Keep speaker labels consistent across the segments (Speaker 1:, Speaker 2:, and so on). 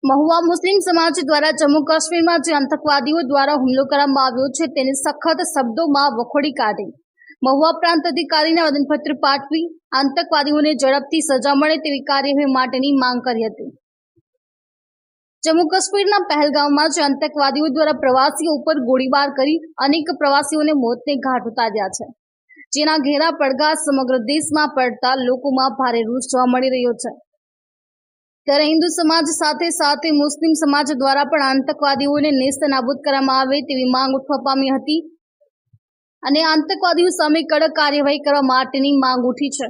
Speaker 1: મહુવા મુસ્લિમ સમાજ દ્વારા જમ્મુ કાશ્મીરમાં જે આતંકવાદીઓ દ્વારા હુમલો કરવામાં આવ્યો છે તેને સખત શબ્દોમાં વખોડી કાઢી મહુવા પ્રાંત અધિકારીને આવેદનપત્ર પાઠવી આતંકવાદીઓને ઝડપથી સજા મળે તેવી કાર્યવાહી માટેની માંગ કરી હતી। જમ્મુ કાશ્મીરના પહેલગામમાં જે આતંકવાદીઓ દ્વારા પ્રવાસીઓ ઉપર ગોળીબાર કરી અનેક પ્રવાસીઓને મોતને ઘાટ ઉતાર્યા છે, જેના ઘેરા પડઘા સમગ્ર દેશમાં પડતા લોકોમાં ભારે રોષ જોવા મળી રહ્યો છે। ત્યારે હિન્દુ સમાજ સાથે સાથે મુસ્લિમ સમાજ દ્વારા પણ આતંકવાદીઓને નેસ્તનાબૂદ કરવામાં આવે તેવી માંગ ઉઠવા પામી હતી અને આતંકવાદીઓ સામે કડક કાર્યવાહી કરવા માટેની માંગ ઉઠી છે।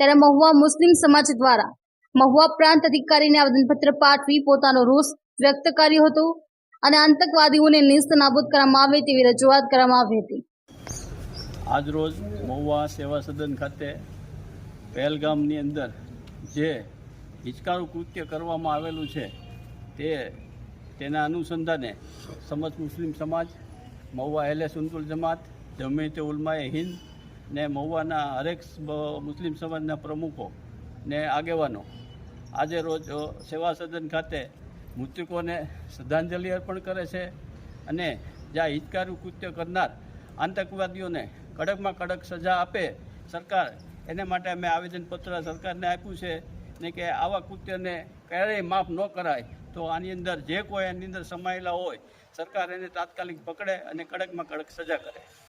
Speaker 1: ત્યારે મહુવા મુસ્લિમ સમાજ દ્વારા મહુવા પ્રાંત અધિકારીને આવેદનપત્ર પાઠવી પોતાનો રોષ વ્યક્ત કર્યો હતો અને આતંકવાદીઓને નેસ્તનાબૂદ કરવામાં આવે તેવી રજૂઆત કરવામાં આવી હતી।
Speaker 2: આજરોજ મહુવા સેવા સદન ખાતે પહેલગામની અંદર જે હિચકારું કૃત્ય કરવામાં આવેલું છે તેના અનુસંધાને સમસ્ત મુસ્લિમ સમાજ, મહુવા અહેલે સુન્નતુલ જમાત, જમીયતે ઉલમાએ હિન્દ ને મહુવાના હરેક મુસ્લિમ સમાજના પ્રમુખો ને આગેવાનો આજે રોજ સેવા સદન ખાતે મૃતકોને શ્રદ્ધાંજલિ અર્પણ કરે છે અને જ્યાં હિચકારું કૃત્ય કરનાર આતંકવાદીઓને કડકમાં કડક સજા આપે સરકાર, એને માટે અમે આવેદનપત્ર સરકારને આપ્યું છે ને કે આવા કૃત્યને ક્યારેય માફ ન કરાય, તો આની અંદર જે કોઈ આની અંદર સમાયેલા હોય સરકાર એને તાત્કાલિક પકડે અને કડકમાં કડક સજા કરે।